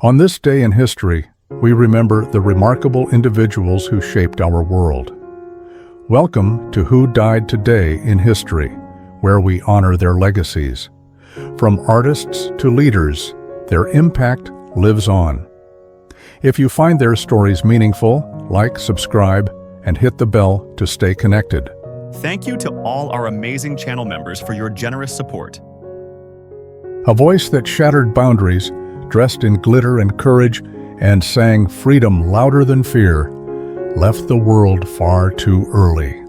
On this day in history, we remember the remarkable individuals who shaped our world. Welcome to Who Died Today in History, where we honor their legacies. From artists to leaders, their impact lives on. If you find their stories meaningful, like, subscribe, and hit the bell to stay connected. Thank you to all our amazing channel members for your generous support. A voice that shattered boundaries, dressed in glitter and courage, and sang freedom louder than fear, left the world far too early.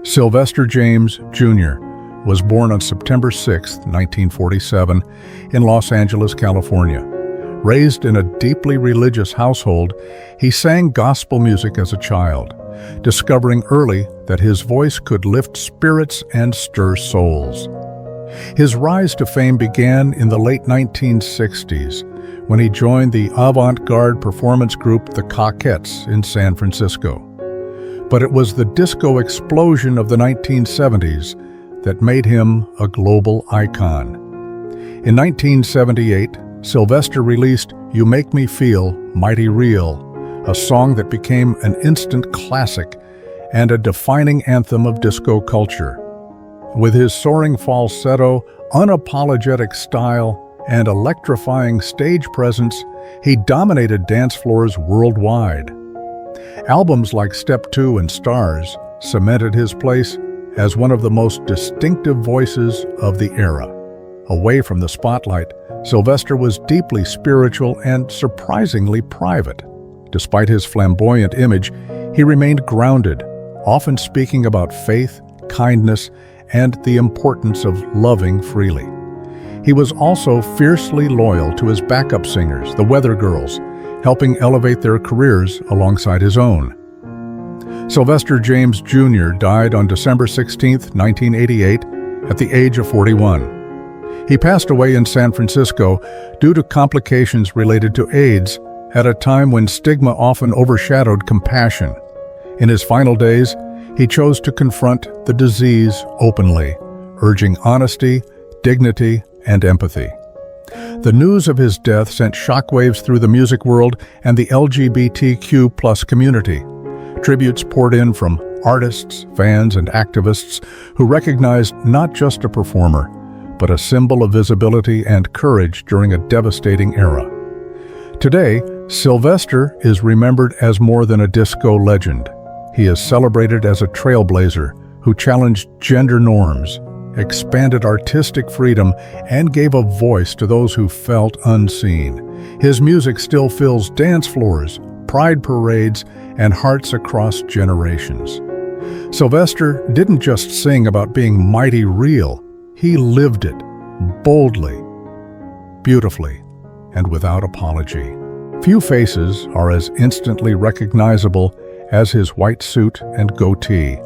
Sylvester James Jr. was born on September 6, 1947, in Los Angeles, California. Raised in a deeply religious household, he sang gospel music as a child, discovering early that his voice could lift spirits and stir souls. His rise to fame began in the late 1960s when he joined the avant-garde performance group The Cockettes in San Francisco. But it was the disco explosion of the 1970s that made him a global icon. In 1978, Sylvester released You Make Me Feel Mighty Real, a song that became an instant classic and a defining anthem of disco culture. With his soaring falsetto, unapologetic style, and electrifying stage presence, he dominated dance floors worldwide. Albums like Step 2 and Stars cemented his place as one of the most distinctive voices of the era. Away from the spotlight, Sylvester was deeply spiritual and surprisingly private. Despite his flamboyant image, he remained grounded, often speaking about faith, kindness, and the importance of loving freely. He was also fiercely loyal to his backup singers, the Weather Girls, helping elevate their careers alongside his own. Sylvester James Jr. died on December 16, 1988, at the age of 41. He passed away in San Francisco due to complications related to AIDS at a time when stigma often overshadowed compassion. In his final days, he chose to confront the disease openly, urging honesty, dignity, and empathy. The news of his death sent shockwaves through the music world and the LGBTQ+ community. Tributes poured in from artists, fans, and activists who recognized not just a performer, but a symbol of visibility and courage during a devastating era. Today, Sylvester is remembered as more than a disco legend. He is celebrated as a trailblazer who challenged gender norms, expanded artistic freedom, and gave a voice to those who felt unseen. His music still fills dance floors, pride parades, and hearts across generations. Sylvester didn't just sing about being mighty real, he lived it, boldly, beautifully, and without apology. Few faces are as instantly recognizable as his white suit and goatee,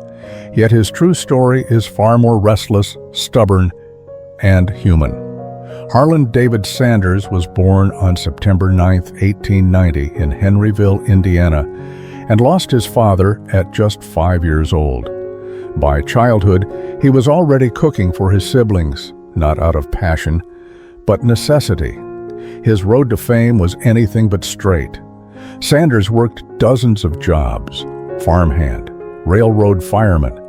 yet his true story is far more restless, stubborn, and human. Harland Sanders was born on September 9, 1890 in Henryville, Indiana, and lost his father at just 5 years old. By childhood, he was already cooking for his siblings, not out of passion, but necessity. His road to fame was anything but straight. Sanders worked dozens of jobs: farmhand, railroad fireman,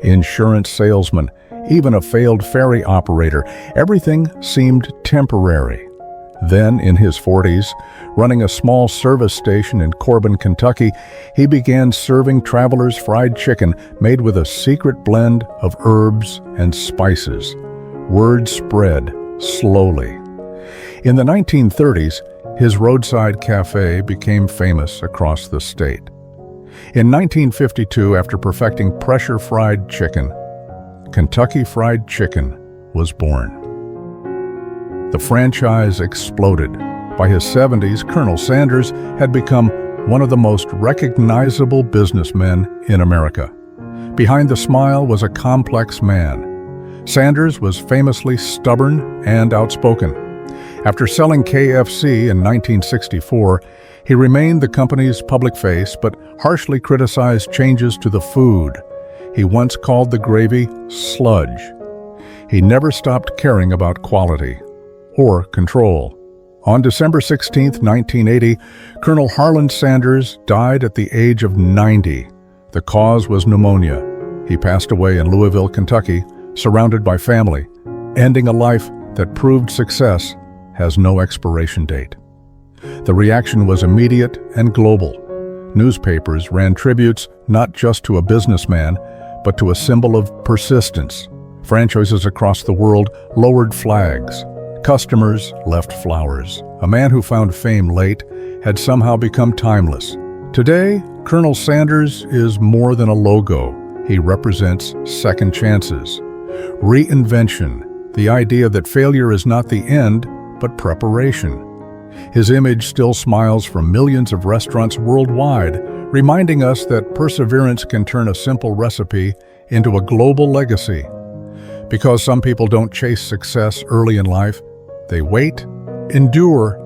insurance salesman, even a failed ferry operator. Everything seemed temporary. Then, in his 40s, running a small service station in Corbin, Kentucky, he began serving travelers fried chicken made with a secret blend of herbs and spices. Word spread slowly. In the 1930s, his roadside cafe became famous across the state. In 1952, after perfecting pressure-fried chicken, Kentucky Fried Chicken was born. The franchise exploded. By his 70s, Colonel Sanders had become one of the most recognizable businessmen in America. Behind the smile was a complex man. Sanders was famously stubborn and outspoken. After selling KFC in 1964, he remained the company's public face, but harshly criticized changes to the food. He once called the gravy sludge. He never stopped caring about quality or control. On December 16, 1980, Colonel Harland Sanders died at the age of 90. The cause was pneumonia. He passed away in Louisville, Kentucky, surrounded by family, ending a life that proved success has no expiration date. The reaction was immediate and global. Newspapers ran tributes not just to a businessman, but to a symbol of persistence. Franchises across the world lowered flags. Customers left flowers. A man who found fame late had somehow become timeless. Today, Colonel Sanders is more than a logo. He represents second chances. Reinvention, the idea that failure is not the end, but preparation. His image still smiles from millions of restaurants worldwide, reminding us that perseverance can turn a simple recipe into a global legacy. Because some people don't chase success early in life, they wait, endure,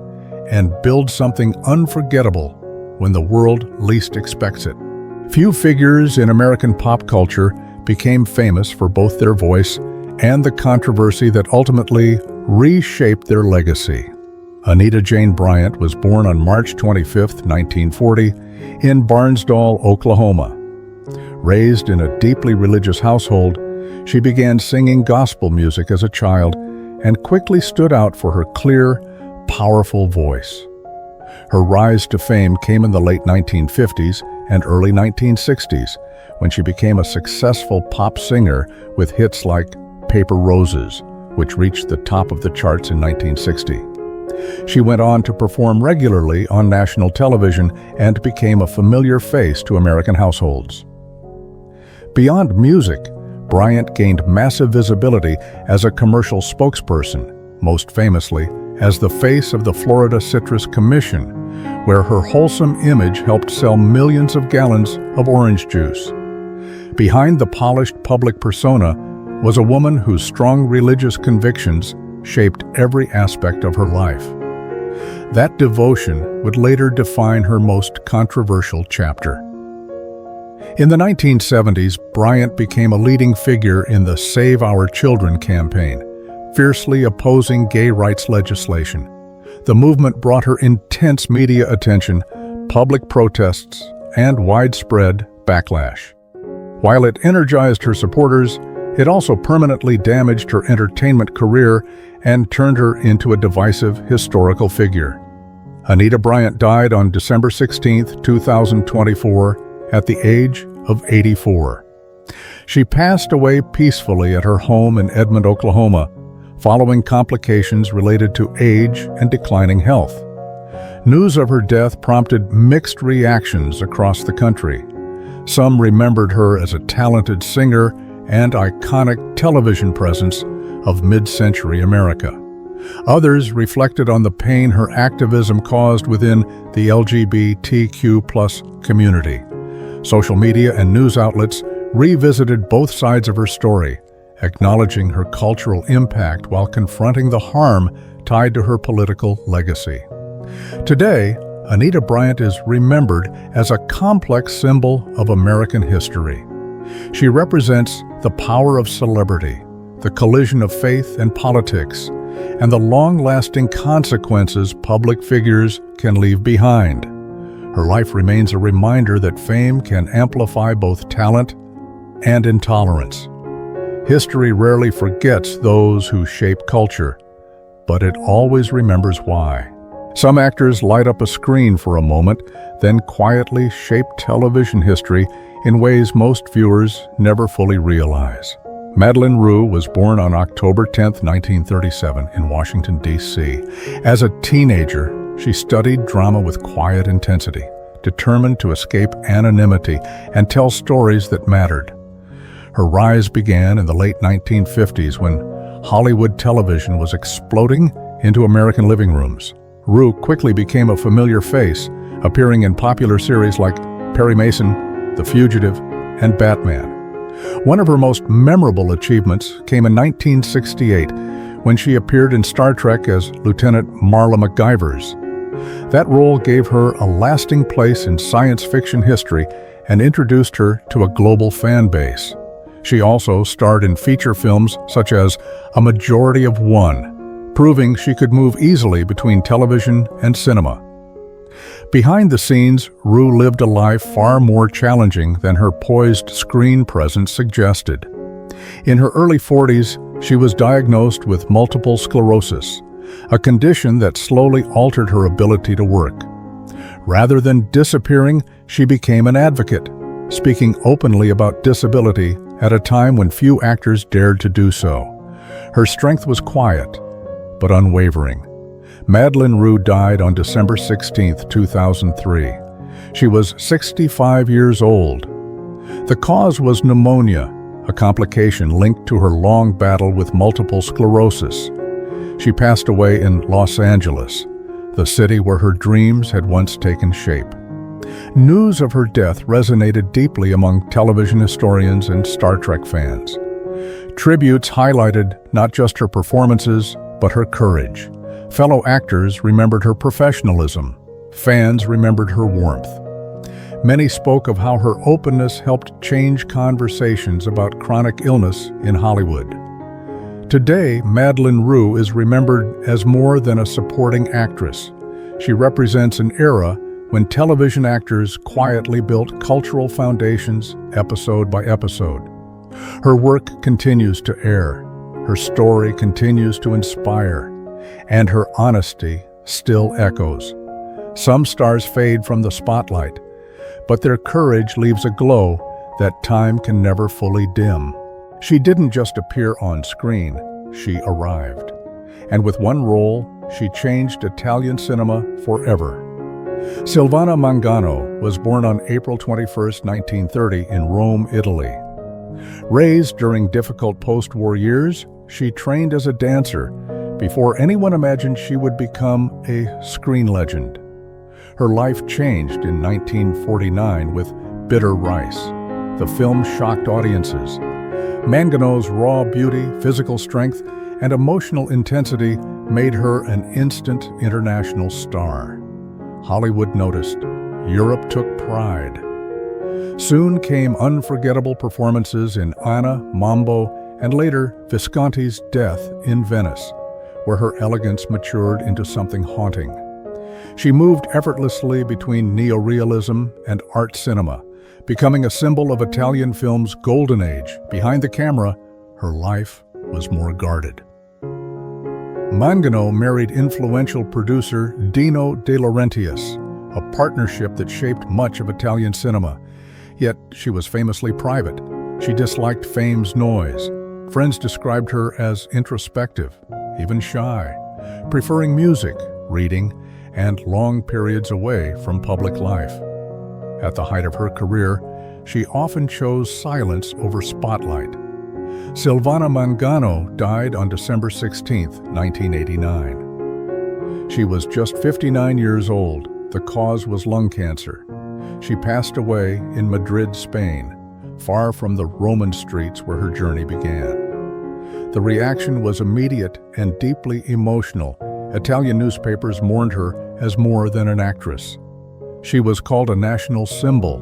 and build something unforgettable when the world least expects it. Few figures in American pop culture became famous for both their voice and the controversy that ultimately reshaped their legacy. Anita Jane Bryant was born on March 25, 1940, in Barnsdall, Oklahoma. Raised in a deeply religious household, she began singing gospel music as a child and quickly stood out for her clear, powerful voice. Her rise to fame came in the late 1950s and early 1960s, when she became a successful pop singer with hits like Paper Roses, which reached the top of the charts in 1960. She went on to perform regularly on national television and became a familiar face to American households. Beyond music, Bryant gained massive visibility as a commercial spokesperson, most famously as the face of the Florida Citrus Commission, where her wholesome image helped sell millions of gallons of orange juice. Behind the polished public persona was a woman whose strong religious convictions shaped every aspect of her life. That devotion would later define her most controversial chapter. In the 1970s, Bryant became a leading figure in the Save Our Children campaign, fiercely opposing gay rights legislation. The movement brought her intense media attention, public protests, and widespread backlash. While it energized her supporters, it also permanently damaged her entertainment career and turned her into a divisive historical figure. Anita Bryant died on December 16, 2024, at the age of 84. She passed away peacefully at her home in Edmond, Oklahoma, following complications related to age and declining health. News of her death prompted mixed reactions across the country. Some remembered her as a talented singer and iconic television presence of mid-century America. Others reflected on the pain her activism caused within the LGBTQ+ community. Social media and news outlets revisited both sides of her story, acknowledging her cultural impact while confronting the harm tied to her political legacy. Today, Anita Bryant is remembered as a complex symbol of American history. She represents the power of celebrity, the collision of faith and politics, and the long-lasting consequences public figures can leave behind. Her life remains a reminder that fame can amplify both talent and intolerance. History rarely forgets those who shape culture, but it always remembers why. Some actors light up a screen for a moment, then quietly shape television history in ways most viewers never fully realize. Madeleine Roux was born on October 10, 1937, in Washington, D.C. As a teenager, she studied drama with quiet intensity, determined to escape anonymity and tell stories that mattered. Her rise began in the late 1950s when Hollywood television was exploding into American living rooms. Roux quickly became a familiar face, appearing in popular series like Perry Mason, The Fugitive, and Batman. One of her most memorable achievements came in 1968 when she appeared in Star Trek as Lieutenant Marla McGivers. That role gave her a lasting place in science fiction history and introduced her to a global fan base. She also starred in feature films such as A Majority of One, proving she could move easily between television and cinema. Behind the scenes, Rue lived a life far more challenging than her poised screen presence suggested. In her early 40s, she was diagnosed with multiple sclerosis, a condition that slowly altered her ability to work. Rather than disappearing, she became an advocate, speaking openly about disability at a time when few actors dared to do so. Her strength was quiet, but unwavering. Madeleine Roux died on December 16, 2003. She was 65 years old. The cause was pneumonia, a complication linked to her long battle with multiple sclerosis. She passed away in Los Angeles, the city where her dreams had once taken shape. News of her death resonated deeply among television historians and Star Trek fans. Tributes highlighted not just her performances, but her courage. Fellow actors remembered her professionalism. Fans remembered her warmth. Many spoke of how her openness helped change conversations about chronic illness in Hollywood. Today, Madeleine Roux is remembered as more than a supporting actress. She represents an era when television actors quietly built cultural foundations episode by episode. Her work continues to air, her story continues to inspire, and her honesty still echoes. Some stars fade from the spotlight, but their courage leaves a glow that time can never fully dim. She didn't just appear on screen, she arrived. And with one role, she changed Italian cinema forever. Silvana Mangano was born on April 21, 1930 in Rome, Italy. Raised during difficult post-war years, she trained as a dancer before anyone imagined she would become a screen legend. Her life changed in 1949 with Bitter Rice. The film shocked audiences. Mangano's raw beauty, physical strength, and emotional intensity made her an instant international star. Hollywood noticed. Europe took pride. Soon came unforgettable performances in Anna, Mambo, and later Visconti's Death in Venice, where her elegance matured into something haunting. She moved effortlessly between neorealism and art cinema, becoming a symbol of Italian film's golden age. Behind the camera, her life was more guarded. Mangano married influential producer Dino De Laurentiis, a partnership that shaped much of Italian cinema. Yet she was famously private. She disliked fame's noise. Friends described her as introspective, even shy, preferring music, reading, and long periods away from public life. At the height of her career, she often chose silence over spotlight. Silvana Mangano died on December 16, 1989. She was just 59 years old. The cause was lung cancer. She passed away in Madrid, Spain, far from the Roman streets where her journey began. The reaction was immediate and deeply emotional. Italian newspapers mourned her as more than an actress. She was called a national symbol.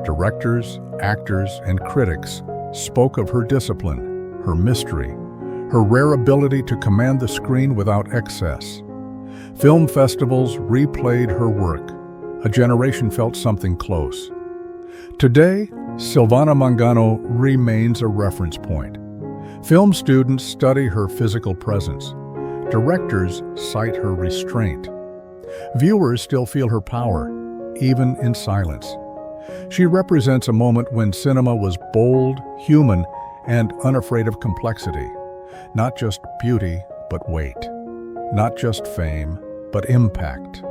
Directors, actors, and critics spoke of her discipline, her mystery, her rare ability to command the screen without excess. Film festivals replayed her work. A generation felt something close. Today, Silvana Mangano remains a reference point. Film students study her physical presence. Directors cite her restraint. Viewers still feel her power, even in silence. She represents a moment when cinema was bold, human, and unafraid of complexity. Not just beauty, but weight. Not just fame, but impact.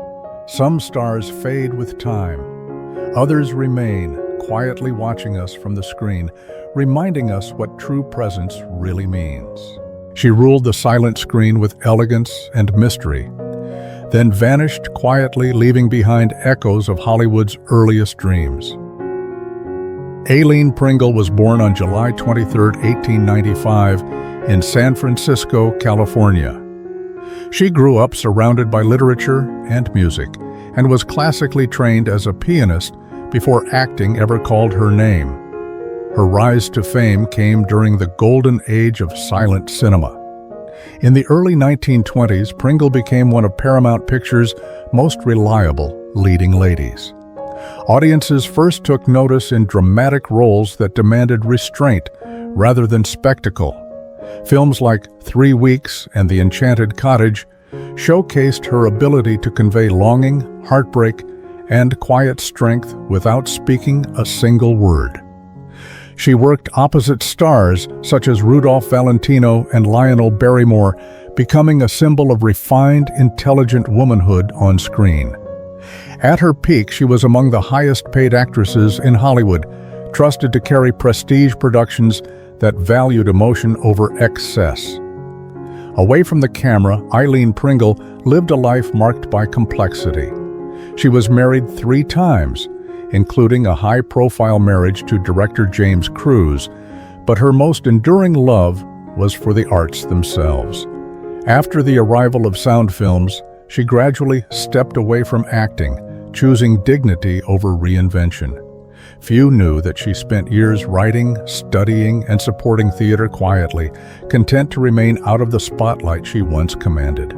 Some stars fade with time. Others remain, quietly watching us from the screen, reminding us what true presence really means. She ruled the silent screen with elegance and mystery, then vanished quietly, leaving behind echoes of Hollywood's earliest dreams. Aileen Pringle was born on July 23, 1895, in San Francisco, California. She grew up surrounded by literature and music, and was classically trained as a pianist before acting ever called her name. Her rise to fame came during the golden age of silent cinema. In the early 1920s, Pringle became one of Paramount Pictures' most reliable leading ladies. Audiences first took notice in dramatic roles that demanded restraint rather than spectacle. Films like 3 Weeks and The Enchanted Cottage showcased her ability to convey longing, heartbreak, and quiet strength without speaking a single word. She worked opposite stars such as Rudolph Valentino and Lionel Barrymore, becoming a symbol of refined, intelligent womanhood on screen. At her peak, she was among the highest-paid actresses in Hollywood, trusted to carry prestige productions that valued emotion over excess. Away from the camera, Eileen Pringle lived a life marked by complexity. She was married 3 times, including a high-profile marriage to director James Cruise, but her most enduring love was for the arts themselves. After the arrival of sound films, she gradually stepped away from acting, choosing dignity over reinvention. Few knew that she spent years writing, studying, and supporting theater quietly, content to remain out of the spotlight she once commanded.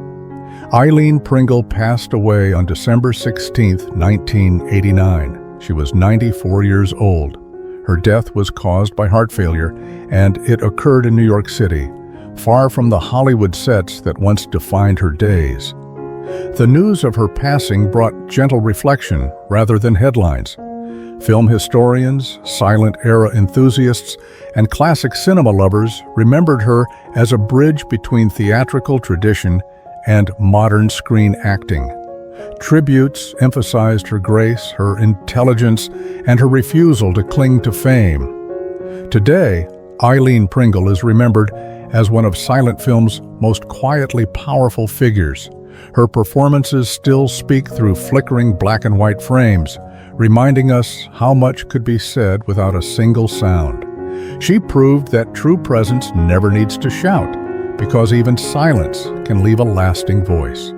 Eileen Pringle passed away on December 16, 1989. She was 94 years old. Her death was caused by heart failure, and it occurred in New York City, far from the Hollywood sets that once defined her days. The news of her passing brought gentle reflection rather than headlines. Film historians, silent-era enthusiasts, and classic cinema lovers remembered her as a bridge between theatrical tradition and modern screen acting. Tributes emphasized her grace, her intelligence, and her refusal to cling to fame. Today, Eileen Pringle is remembered as one of silent film's most quietly powerful figures. Her performances still speak through flickering black and white frames, reminding us how much could be said without a single sound. She proved that true presence never needs to shout, because even silence can leave a lasting voice.